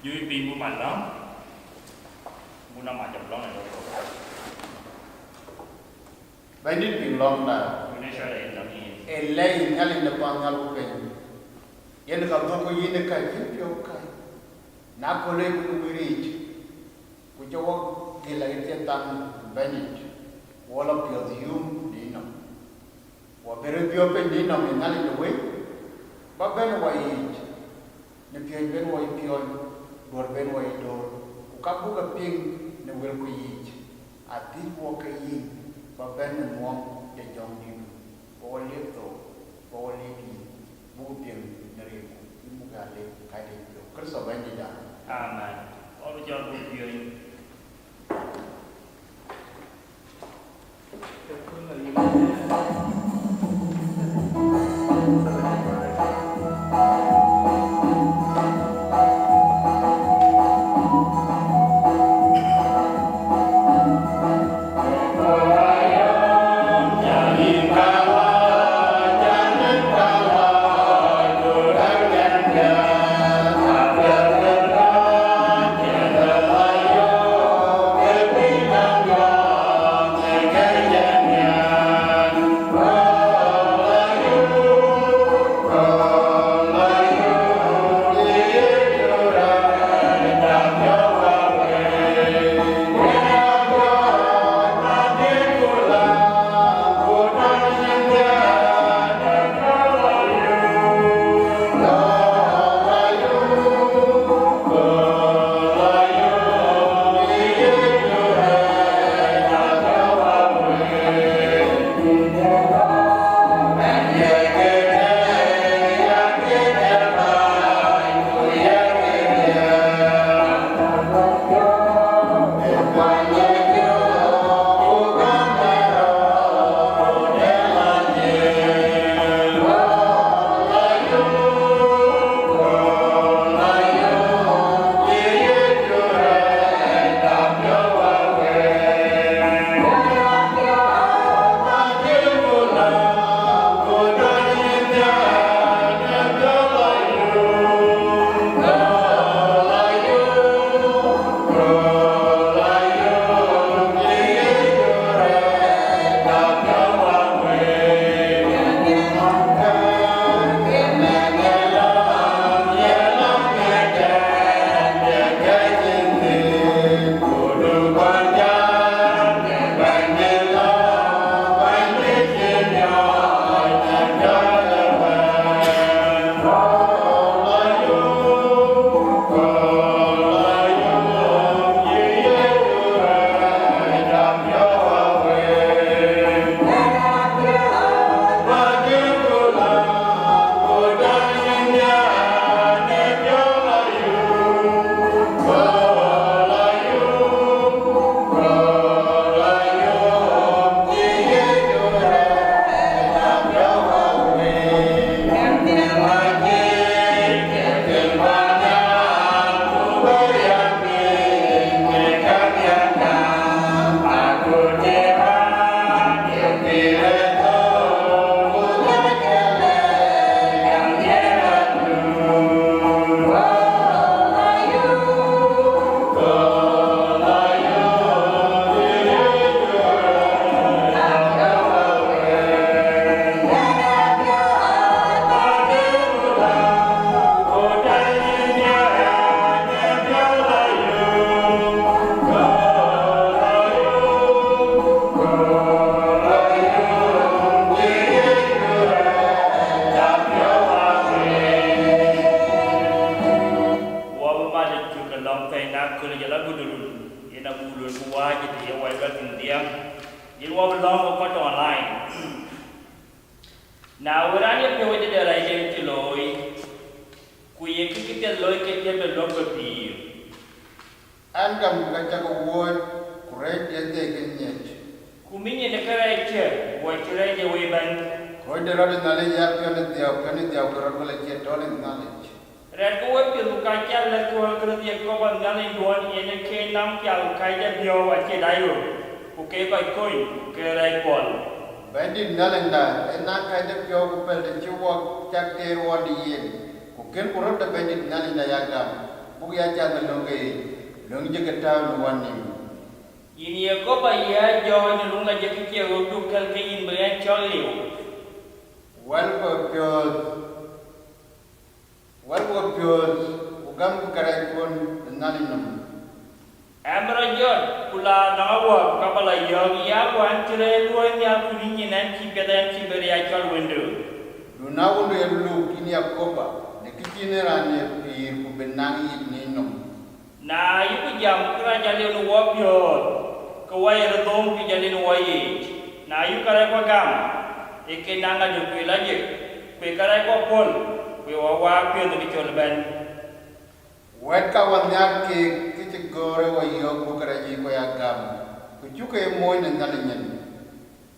Dưới pin của mình đó. Muốn nằm mà chụp đó này rồi. Bây giờ pin long đã. Mình sẽ để nó đi. Lấy ngay lên đập ngal của cái. Yên gặp tôi có yên cái phim phiêu cái. Nạp cô lấy cũng bị rich. Cô cho cái lại cái tăng benit. Wall of your home đi nó. Và bây giờ phiêu bên đi nó mình ngay lên đuôi. Ba bên ngoài ne phiêu bên ngoài phiêu door bên ngoài door. Cô các bố cái pin ne will có gì. À tí vô cái gì. Ba bên ne muang để dòng đi. Bố liệt tổ. Bố liệt đi. Bố tiền nề bố gà liệt cái đi. Cứ sợ bên đi đã. Amen. All the job with you. Now, when I am going to the right to Loy, we get the Loy get the local beer. And come back to the word, great yet taken yet. Kuming in the character, what you read away by. Quite a lot of knowledge after the opportunity of the yet all in knowledge. Red go up to Kaja, let go of the Yakoba Nally one in a Kenam Kal Kaja Bio at Kedayo, who gave by coin, Kerai Paul. Bandit Nalanda, and not kind of job that you walk Jack Day 1 year. Who can put up the bandit Nalina Yagam, buku ya jangan longe longe kita nuan ni. Ini ko ba ya jo ni lung la je ki o du kal ke in ba chol liu. Wal ko pios ugam karai pun nalinam. Amra jon kula nawa kapala yo ya wan cire luan ya kuni ni nan ki pedan ki beri ya chol window. Duna window ya lu kini akoba. Ne kitine rane pir ku benang ni nom. Na yu jam kra jale no wo pyo. Ko wai redom ki jale no wai. Na yu kare ko gam. Eke nanga du ku la je. Ku kare ko pol. Ku wa pyo no ki chol ban. Wet ka wan ya ke kiti gore wa yo ku kare ji ko ya gam. Ku juke moy na nalinyen.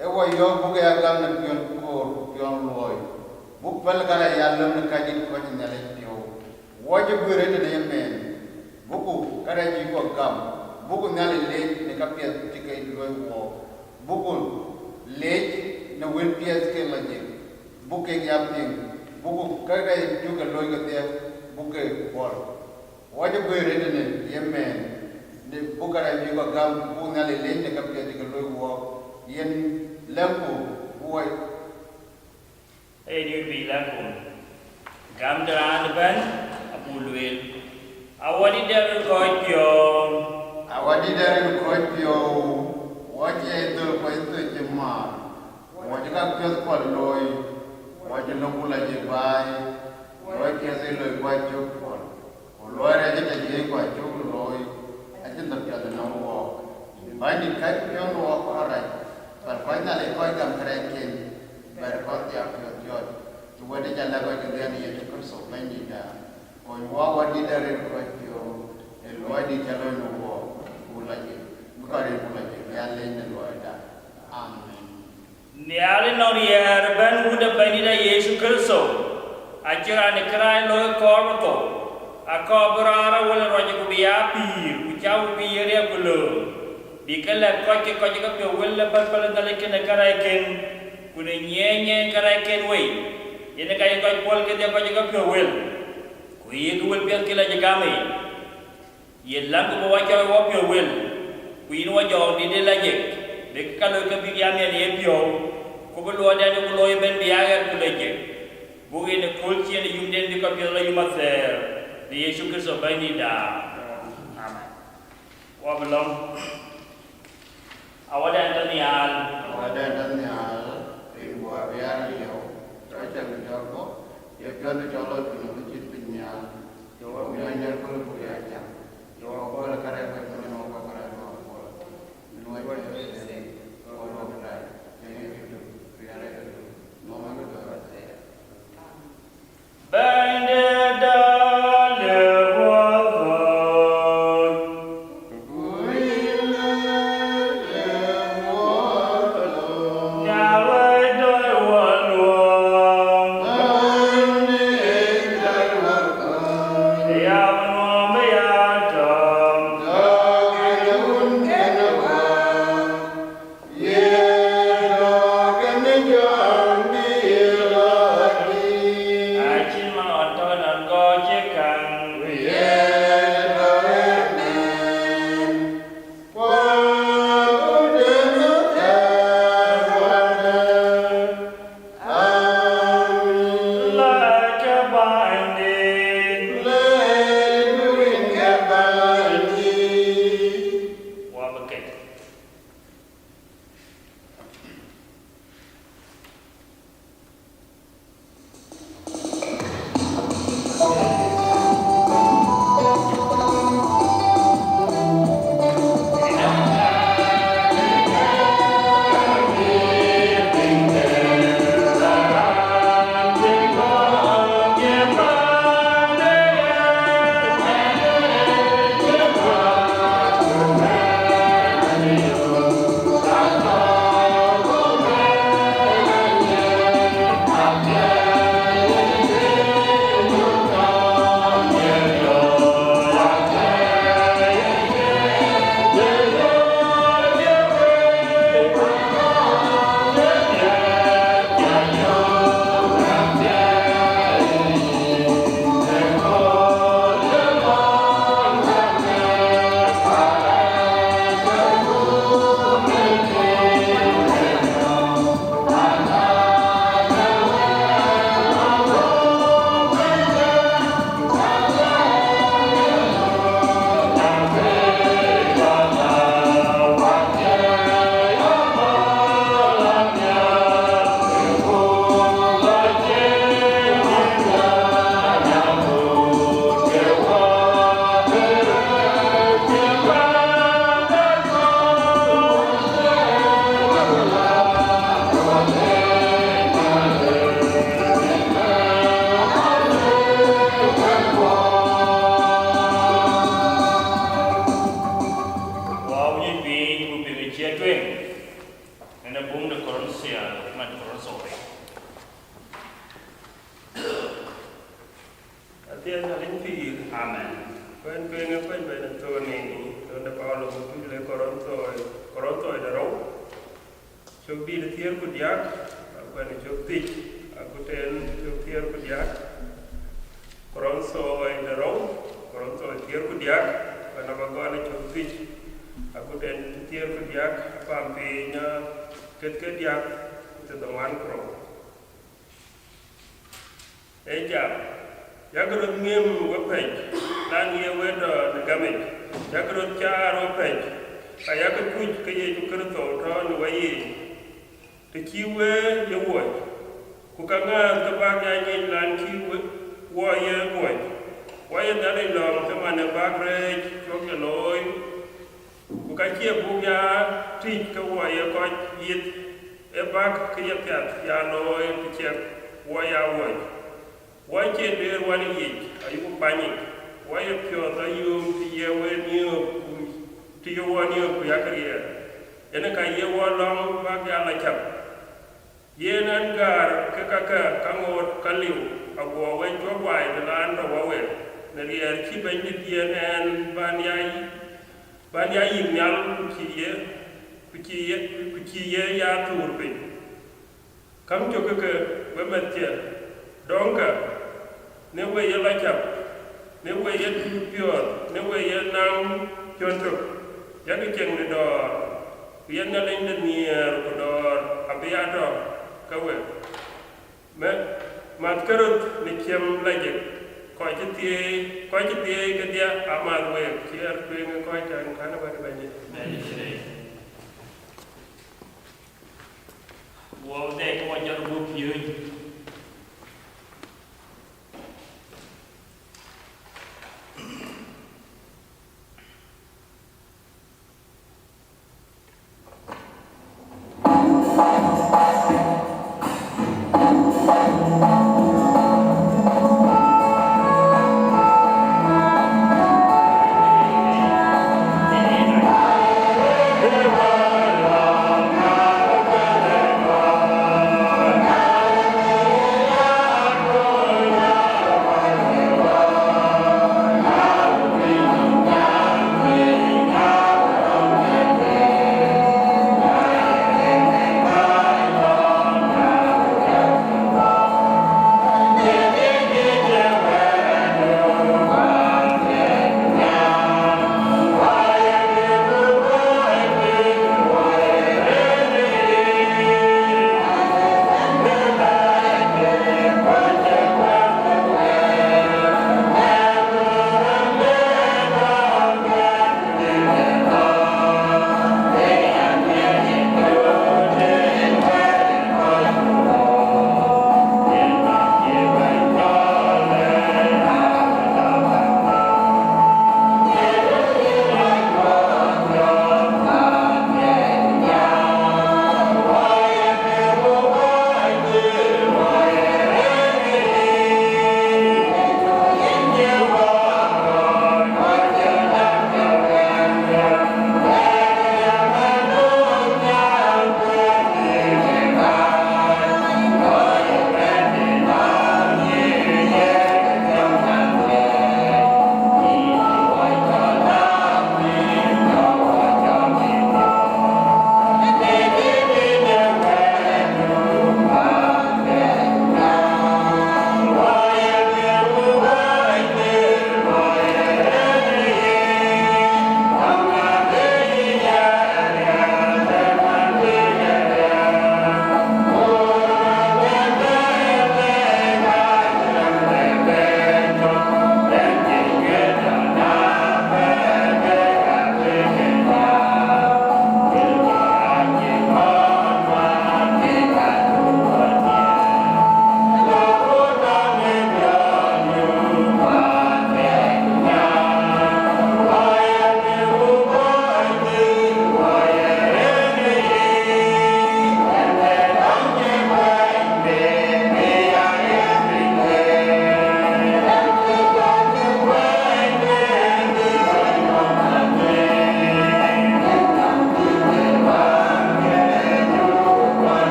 E wa yo ku ya gam na pion ko pion loy. Buk bal kala ya lom na kaji ko ni nalen pyo. Wa je gure de yemen. Buku kare ji ko gam. Buku nale le ne ka pia tike loy wo. Buku le na wel pia ke la je. Buku ya ping. Buku kare ju ka loy ko te buku bol. Wajib gue rede ne yemen ne bukara ji ko gam bu ngale le ne ka pia tike loy wo yen lampu wo Ini bi lampu. Gam dran ban apulwel. Awadi dari ko pio waje do ko itu jema waje ka pio ko loy waje no kula je bai waje se loy waje ko loy re je ko ju loy aje no pio no wo bai ni ka pio no ko ara par ko na le ko gam kare ken bar ko ya pio jo tu waje jalla ko je ni ye ko so bai ni da ko wa waje dari ko pio Wadi calon nuwo bulaje bukari bulaje yalle ne loida amen Niale norier ban uda banida Yesu Kristo ajira ne krai lo korbato akobara wala roje ku biya pir ku chaw pir ya bulo dikala koke ka pe wala ban pala dale ken karai ken ku ne nyenye karai ken we yene kay ko pol ke de ko pe wel ku ye ku wel pe kila jagame Yelang ko wacha wa pyo wel ku yin wa jo ni de la je de ka lo ka bi ya me ni pyo ko bo lo da ko lo ben bi ya ku le je bu ge ne kol chi ne yum den di ka pyo la yum ser de Yesu Kristo ba ni da amen wa belum awada antanial in wa ya yo ta cha mi ta ko ye ka ne cha lo ni no chi pinya yo wa ya nya ko lo ya cha yo ko la kare ko no ko kare no no wa se ko no kare ye to ya le no ma ko se bande da le wa Dia saling pil. Amen. Pen pengen Tony, Tony Paulo Mutule Coronto da Rau. Chok di the tier kudiak, when chok tik, aku ten chok tier kudiak. Coronto da Rau, Coronto tier kudiak, when abagone chok tik, aku ten tier kudiak, pampinya kediak, itu dengan kro. Eja, jagarut ngem wapej, lan ye wedo de gamej, jagarut char wapej, kaya ke kuj ke ye jukerto ton wayi, te kiwe ye woy, kukanga ke bagya ye lan kiwe woye woy, woye dale long te mane bagrej, chok ye loy, kukakie bugya tij ke woye koj yit, e bag ke ye piat ya loy te chek woya woy. Why can't there one eat? Are you banning? Why a pure the you to ye when you to your 1 year Kuyakaria? And a Kaya long Bagala chap. Yen and Gar, Kakaka, Kango, Kaliu, a war went to a wide the land of Away. Nadia keeping it yen and Banyai Nyal, Kuchie ya Turpin. Come to Kaka, Wemetia, Donka. Ne way ye like up, ne way ye pure, ne way ye now Jonto, Yakicheng the door, Yangaling the near door, Abiato, Kawe. Matkarut, Nikiam Legend, quite a day, Gadia, Amad way, here doing a quite and kind of a benefit. Well, they want your book you.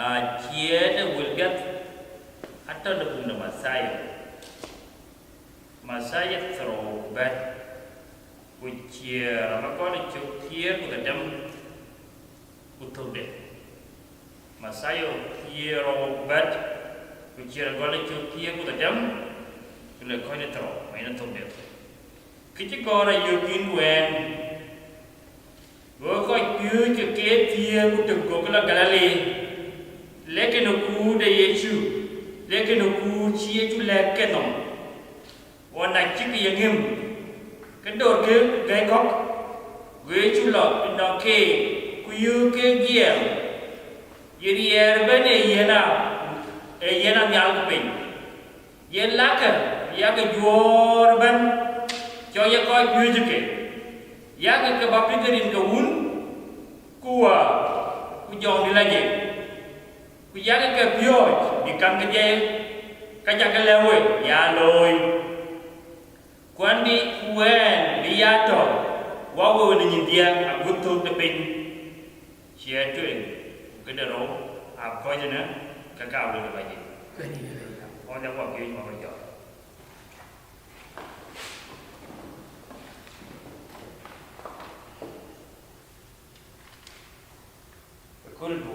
chia the will get after the bunda Messiah throw back which Ramagon took here with a dumb Utude. Messiah here or bed which you're going to here with a dumb to the coin throw, made a tomb. Kitchikora you can when work like you to get here with the Gogla Galilee. Lekin oku de Yesu, lekin oku chia tu lekenom. Wana chiki yangim, kendo ke gai kok, gue chulo pindong ke kuyu ke giel. Yeri erbene yena mial kuping. Yen laka ya ke juor ban, joya koi kuyu ke. Ya ke bapikerin ke un, kuwa kujong dilanje. Kuyaga ke pioj di kang ke je kajak ke lewe ya loi kwandi kuen biato wawo ni dia agutu tepin sia tu ke dero apa je na kakau le baje on dah buat ke mau kerja kul bu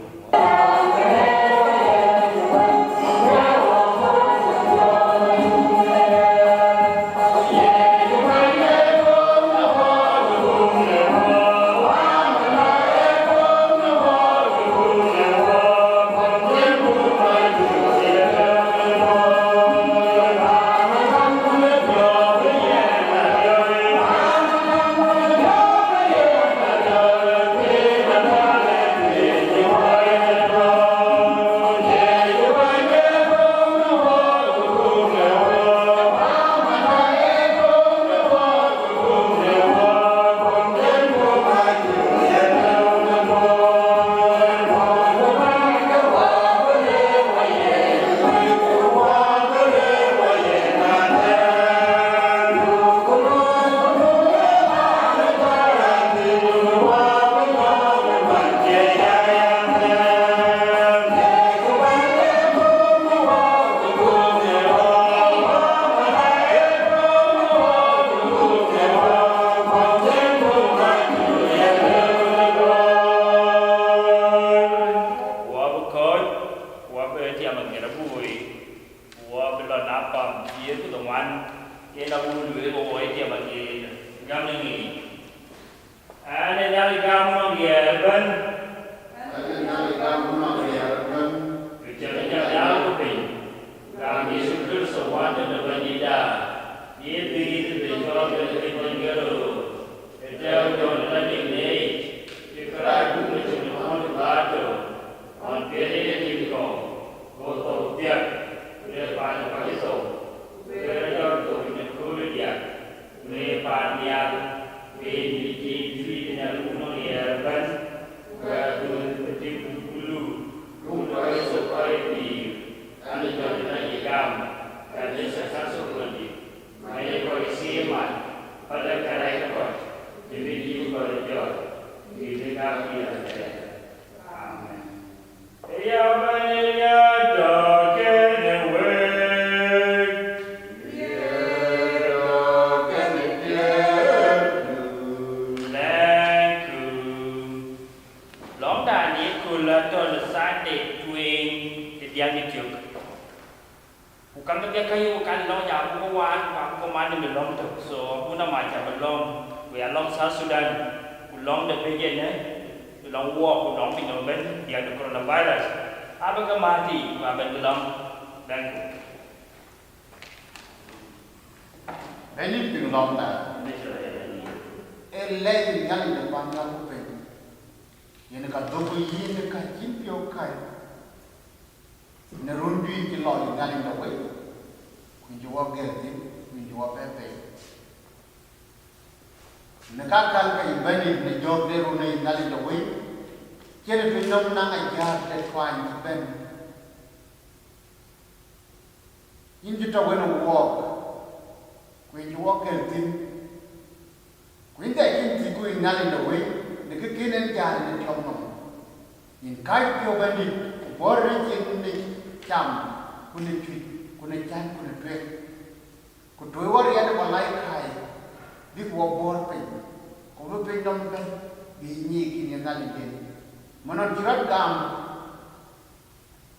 bor ri ni cham kuni twi kuni chan kuni twe ku twe war ya de balai khai bi wo bor pe ko be pe dom pe bi ni ki ni na li mana jirat gam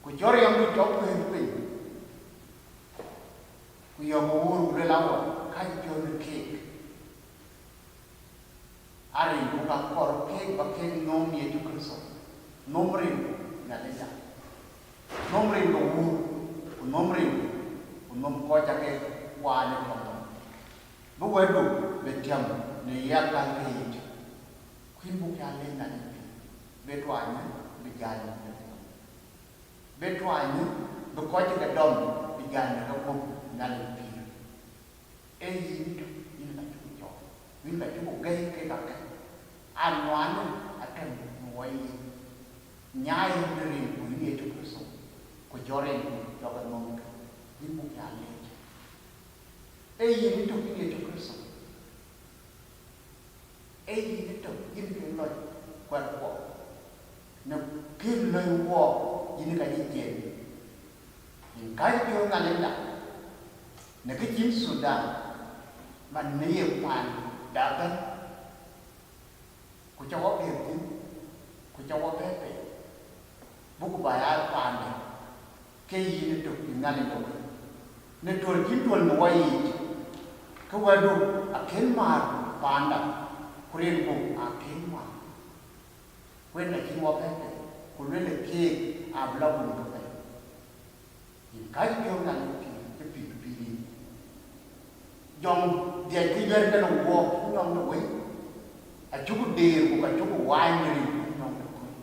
ku jor yang du chok pe ku yo mo ru le lawa khai jo ni ke ari ku ka kor ke ba ke nom ye tu kristo nomrin na le ya nomrin do wu nomrin nom ko ja ke wa ne ko bu we du be tiam ne ya ka ke khuyên bu ya lên là be twa ni be ja ni be twa ni be ko ji ga dom be ja ni ko ko na le pi e yin ni la chu jo ni la chu ge ke ka ke an wan a kan moi nhai ni bu ni tu ko so ko jore jo ga mong ni bu ya le e yin tu ni tu ko so e yin tu yin ke lo quan của nó kim lời wo yin ka yin je yin ka yo na le la ne ke jin Sudan man ne ye pan da ban ku cho wo ke tin ku cho wo pe pe bu ku ba ya pan ne ke yin tu yin na le to ne to jin to no wa yi ko wa du a ken ma pan da ku ren ku a ken ma when the king of heaven could really king a blood to pay. In Kaiju and the people, young, the idea that a walk on the way. A took day who I took a winery on the way.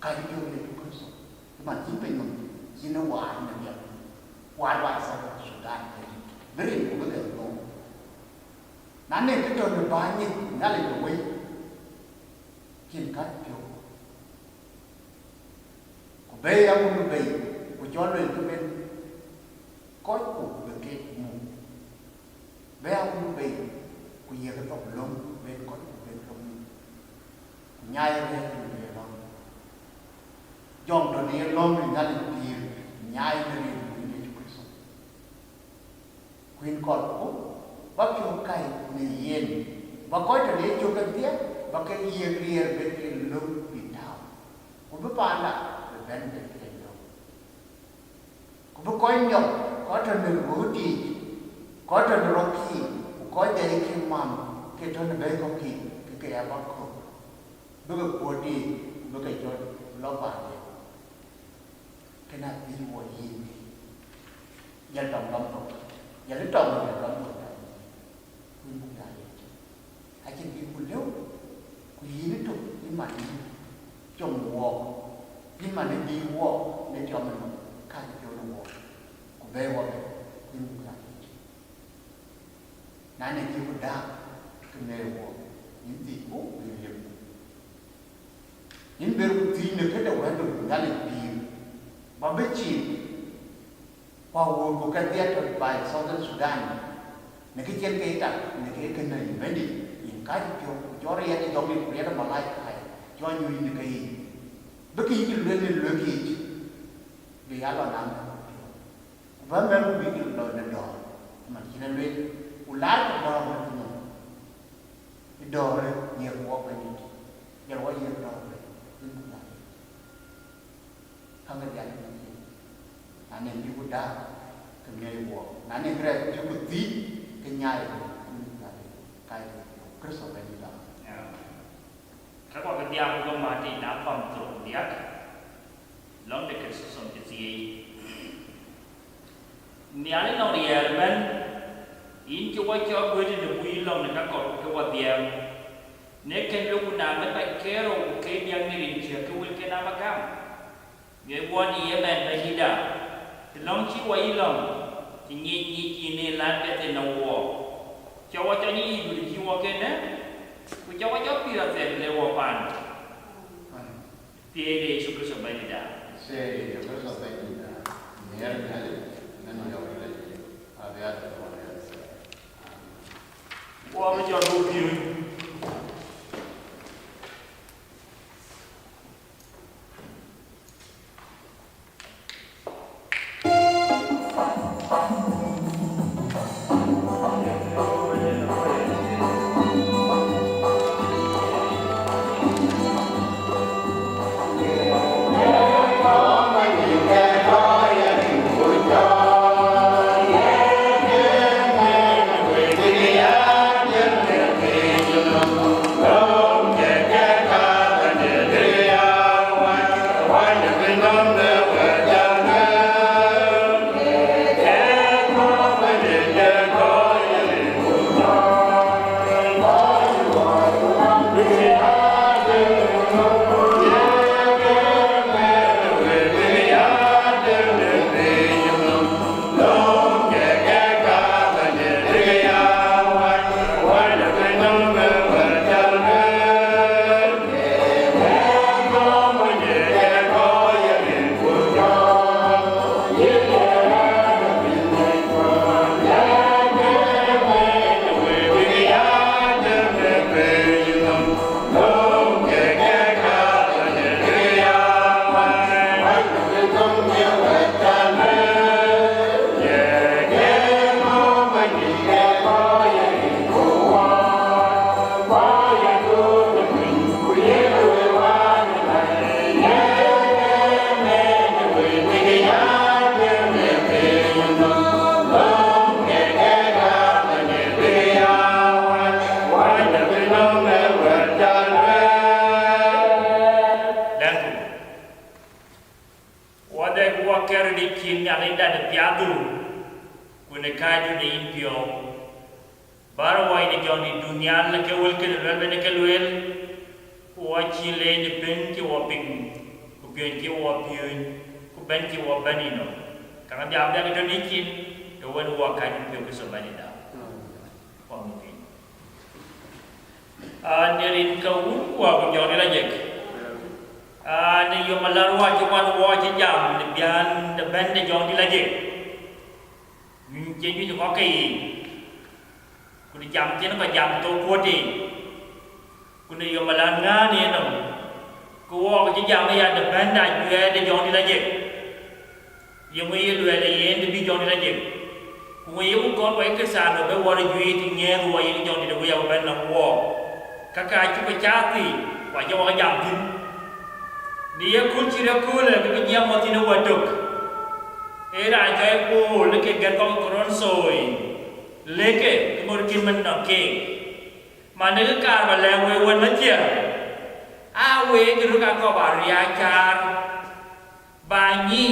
Kaiju little person, but keeping them in a wine and yet. Why was I should die? Very good. None of it on the buying, none of the way. Kim cắt phiếu của bê ông bê của cho lên cái bên có cụ được cái mù bê ông bê của nhiều cái tổng lông bên có bên không nhai lên thì về lông dòng đồ này lông thì ra được thì nhai lên thì để cho cái sống khuyên còn ốp bác cho cây này yên và có trở đến cho cần thiết và cái yên riêng bên cái lông bị thảo cũng biết bạn là bên bên cái lông cũng biết có nhộng có trở nên vũ trì có trở nên rộng khi có để khi mà cái trở nên bên không khi cái áp bác không biết cái vũ trì biết cái cho lo bạn cái này đi mua gì dân trồng lông không dân lấy trồng là lông không nhưng không phải ai trên kia muốn léo quý nó trục nhưng mà trồng wo nhưng mà nên đi wo nên cho mình khai cho nó wo của về wo nhưng không phải nãy này chưa có đa cái nghề wo những gì bố người hiệp những việc gì được cái đầu hết được ra được tiền mà biết chìm qua wo của cái tiết ở bài sau dân Sudan này cái trên cây trắng này cái này mới đi cái cho ra cái dòng điện của nó mà lại phải cho nhiều như cái bất kỳ cái luyện gì vì ai lo làm vẫn même bị cái lời là đỏ mà chỉ là luyện u lá cái đỏ mà cái đỏ này nhiều quá phải đi nhiều quá nhiều đỏ không có gì anh em đi qua đá cái ngày qua anh em ra cho một tí cái nhai cái Kristo berdiri. Kalau kerja aku mati napam tu dia, long de Kristus on jadi. Ni ada nong dia ben, in cuba cuba beri debu long de kakor cuba dia. Nekan lu nama tak kero ke yang ni rinci ke wil ke nama kam. Dia buat dia ben berhida. Long cuba long, ni lan bete nawa. Jawa cho ni ibu di jiwa kena, ku Jawa cho pira te lewapan. Tiada suku sebaik dah. Saya juga sebaik dah. Niar kali, nana jauh lagi. Ada orang yang. Wah macam rugi. wa kere di kin ya le da de piadu ku ne ka ju de impio bara wa ni jon di dunia le ke wel ke le ne ke wel wa chi le ni ben ki wa ping ku ben ki wa piun ku ben ki wa banino ka ga da ke ni kin do wen wa ka ju ke so banida wa mi nerin ka wa ku jon la jek ni yo malarwa ci wan wo ci jam ni bian de ben de jon di la jek ni ci ñu ko kay ku di jam ci na jam to ko di ku ni yo malan nga ni no ku wo ci jam ya de ben da ju de jon di la jek yo mo ye lwe de yen de bi jon di la jek ku mo ye ko ko ke sa no be wo de ju ti nge wo ye jon di de wo ya ben na wo ka ka ci ko chaati wa jo ga jam tin dia kucira kule ke dia mati no waduk era jai ko leke gatong koron soi leke kemur kimen no ke mana ke kar bale we wan matia awe ke ruka ko baria char bani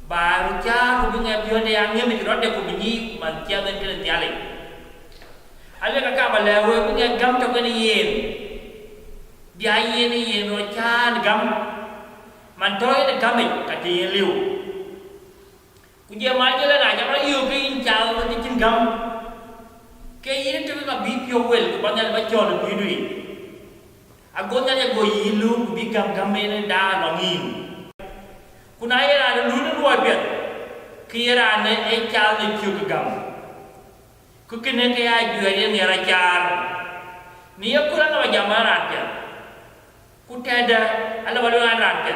baru char ku nge bio de angge mi ro de ku bini matia ben ke tiale ale ka ka bale we ku nge gam to ke ni yen dia ini yang rocan gam mantoi de gam kati liu kujia maju lah nak jangan iu ke incal nanti cin gam ke ini tu kan bipio wel kebanyakan baca le bidui agonya ya go ilu bi gam gam ini dah longin kunaya ada lulu luar biat kira ne incal ni ciu ke gam kukene ke aju dia ni racar ni aku lah nak jamaran dia kutada ala balu anak ke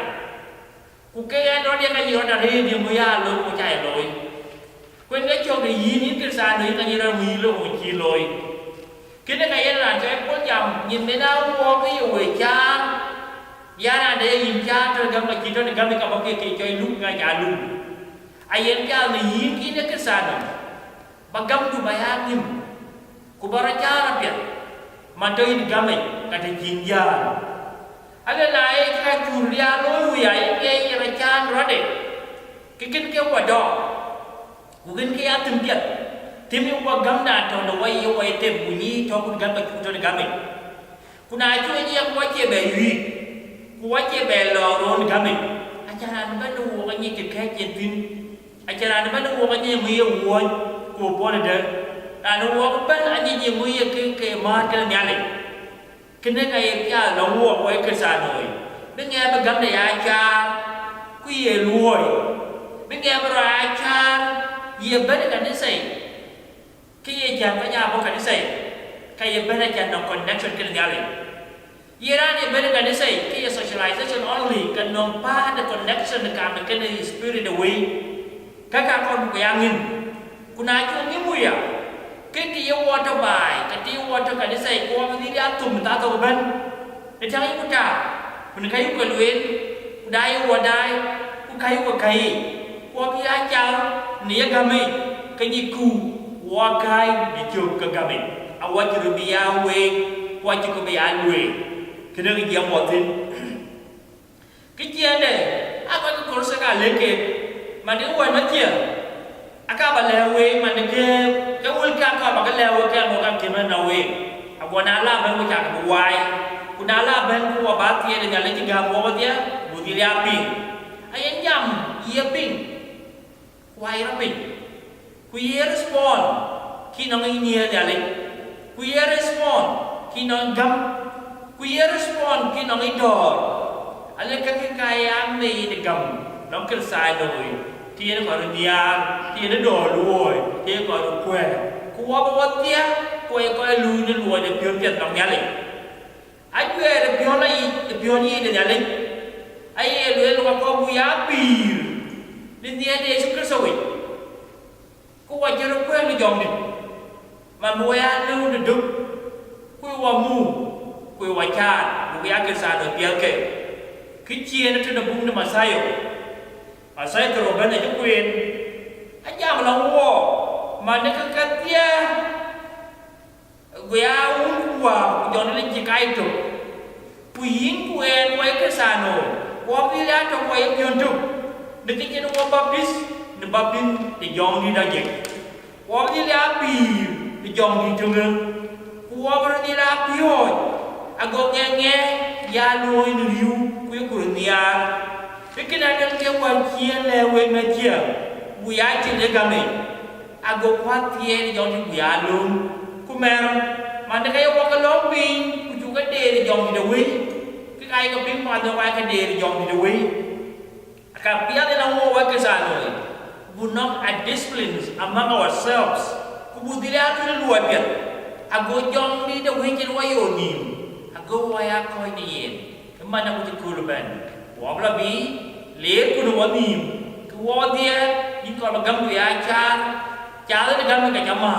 kukaya no dia kan yona re dia muya lo ku chai loi kuen cái cho cái gì những cái xa đấy cái gì là mì lo một chi loi cái này cái là cái có chồng nhìn thấy đâu có cái gì về cha gia là để nhìn cha cho cái mà chỉ cho cái mà cái chơi lúc ngay nhà luôn ai em cha này gì cái xa đó bagam tu bayar nim ku baracha rapiat mantai di gamai kata jinja ada naik ke Julia loi wiai ke racan rade kikin ke wado kukin ke atim piat tim yang wagam na to no wai yo wai tem bunyi to kun gam to gamai kuna chu ni yang wache be wi ku wache be lo ron gamai acara ba no wa ni ke ke tin acara ba no wa ni mi wo ku bo de anu wa ban ani ni mi ke ma ke nyale kene kai ya lo wo ko ke sa noi be nghe ba gam de ai cha ku ye luoi be nghe ba ra cha ye ba de kan sai ke ye cha ba ya bo kan sai kai ye ba de cha no connection ke nyale ye ra ni ba de kan sai ke ye socialization only kan no pa de connection de kan ke ni spirit the way ka ka kon ko yang kuna chu ni mu ya cái kia water bài cái kia water cái này có cái gì đã tụm ta tụm bên để cho anh cũng trả mình thấy cái luyện đai qua đai cũng cái qua cái ai chào nia kami cái gì cu qua cái đi chụp cái kami awak chụp bia we qua chụp bia we cái đó cái gì một tin cái chia này apa cái con sẽ cả lên kịp mà nếu quay mất chia aka balewe manike ka ulka ka bagalewe ka mo kam kima nawe agwana la ban ko ta ko wai kuna la ban ko abati de ngale ti ga mo dia budiri api ayen jam ia ping wai ra ping ku ye respond ki nang inia dale ku ye respond ki nang gam ku ye respond ki nang idor ale ka kaya me de gam nang kel sai doi thì nó gọi là nhà thì nó đổ lùi thì nó gọi là quê qua bao nhiêu quê coi lùi nó lùi để biểu hiện lòng nhà linh ai quê để biểu này để biểu như để nhà linh ai lùi nó có bùi á bì nên nhà để chúng cái sôi có qua chơi nó quê nó dòng đi mà bùi á lưu nó đục quê qua mù quê qua cha bùi á cái sao được biểu kể cái chia nó trên nó bung nó mà sai rồi saya terus banyak jukuin aja melawo mana kekatia gua gua jangan lagi kai tu puing kuen kue kesano gua pilih tu kue yang tu Ni kita nak baptis, ni baptis di jong di daging. Wah ni api di jong di tengah. Wah berani api oi. Agak ngenge ya loi ni liu kuya kurnia. Fikir ada dia wajian lewe media. Buya cile kami. Agak kuat dia di jong di buya lum. Kumer mana kaya wak lombi kujuga dia di jong di dewi. Kai ko pin pa do wa ka de jong di we ka pia de la wo wa ka sa no we not a disciplines among ourselves ku bu dile atu lu wa pia ago jong di de we ke wa yo ni ago wa ya ko ni yen ma na ku ku lu ban wa bla bi le ku no wa ni ku wa dia ni ko ba gam ya cha de gam ka chama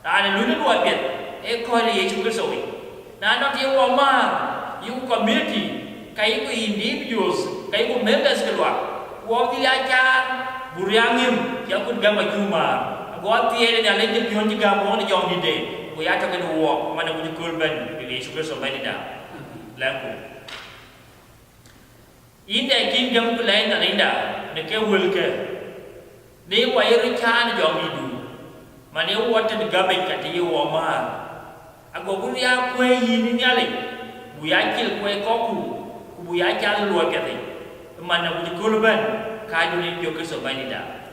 ta ne lu ni wa pia e ko le Yesu Kristo wi na no ti wa ma you community, kayu individuals, kayu members keluar. Waktu aja buriangim, yang pun gambar cuma. Waktu ada yang lain pion juga mau ni jom di deh. Buaya cakap dua, mana punya korban di Yesus Kristus sampai tidak. Laku. Ini kingdom lain tak ada. Nekeh welke. Ni wayar ikan jom itu. Mana waktu digambar kata you wamar. Aku pun ya kue ini ni alih. Buya kil kue koku, buya jalan luar kata. Mana punya korban, kayu ni juga sampai tidak.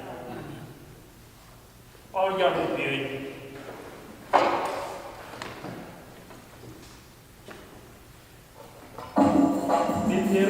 All yang lebih. Ini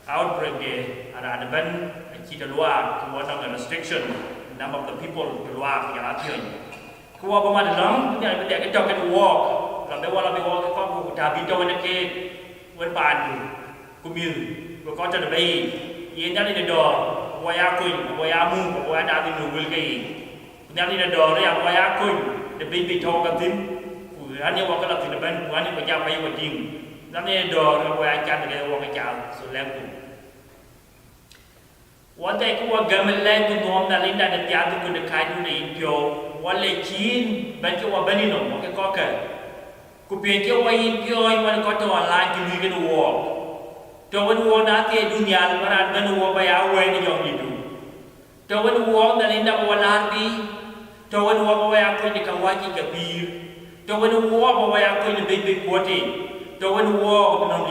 outbreak ada ban kita luar keluar dengan restriction number of the people keluar yang latihan keluar pemadam ni ada dia kejauh ke walk lebih walk kau dah bintang mana ke wen pan kumil kau jadi bayi ia jadi ada waya kuin waya mu waya dah di nubul ke nanti ada yang waya kuin để bị thâu cái tim của anh ấy vào cái là thì bên của anh ấy phải giao bay vào Jieng nó này đồ nó qua chăn cái vào cái chảo số lem củaวันแต่กูว่าเกิดมันแรงตัวน้อมนั่นลินดาเดียร์ตัวกูเด็กขายดูในอินเดียวันเล็กจีนเป็นกูว่าเป็นนี่หนุ่มมันก็เกิดกูเปลี่ยนกูว่าอินเดียมันก็ตัวออนไลน์กินกันวัวตัววันวัวนั่นที่ดุนยามันนั่นเป็นวัวไปเอาไว้ในยองยิดูตัววันวัวนั่นลินดาวัวลาบีตัววันวัวไปเอาคนในกวาจิกับบีตัววันวัวไปเอาคนในเบบี้ขวดเองตัววันวัวเป็นน้อง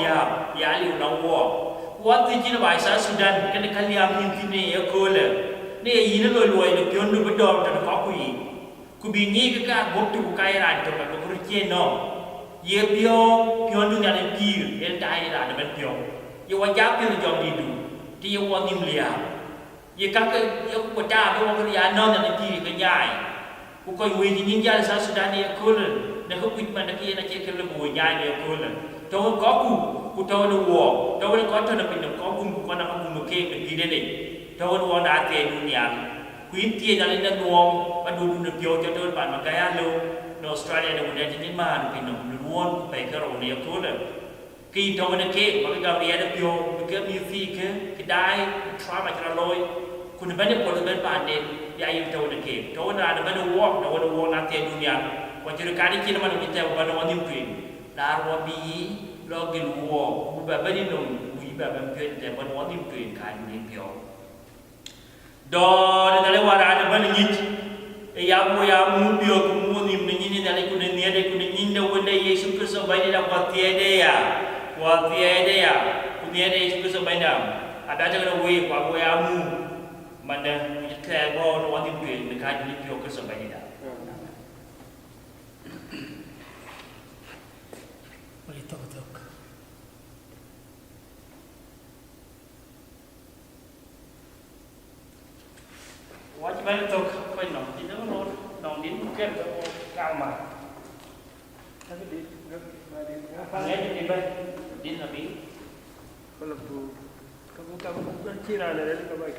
ยาลิวน้องวัวwaktu ini bahasa Sudan kena kalian mungkin ni ya kola ni ini loi ni pion du bedor dan kakui ku bingi ke ka waktu ku kairan to ka ku ruje no ye pion du nyan pir el dai la na ben pion ye wa ja pion jong di du ti ye wa nim lia ye ka ke ye ku ta do wa ya no nyan pir ke nyai ku ko wi ni ninja sa Sudan ni kola na ku pit man ki na che ke le bu nyai ni kola to ko ku tahu ni war, tahu ni kau tahu nak pinjam kau pun kau nak pun mungkin begini ni, tahu ni war dah tiada dunia, kuin tiada jalan dan nuang, pada dulu ni piau jatuh depan makaya lo, di Australia ada muda jenis mana pinjam luan, baik kerana ni aku le, kini tahu ni ke, maka kau dia ada piau, maka music ke, kedai, try macam loi, ku ni banyak pun ada pandai, dia ayam tahu ni ke, tahu ni ada banyak war dah tiada dunia, wajar kali kita mana kita pada orang ni Larwabi lo giluo uba bani no uba ban pyen te ban woni pyen kan ni pyo do de dale wara de ban nyit e ya mu pyo ku mu ni ni dale ku ni de ku ni de wonde Yesu Kristo bai da wa tiede ya ku ni de Yesu Kristo bai da ada ja we kwa ya mu man de ni ke bo no woni pyen kan ni pyo Kristo bai da Wajib balik tu kau nak tidak nak din bukan kau mah. Tapi din, apa ni din nabi. Kalau tu, kamu bukan kira ada kau baik.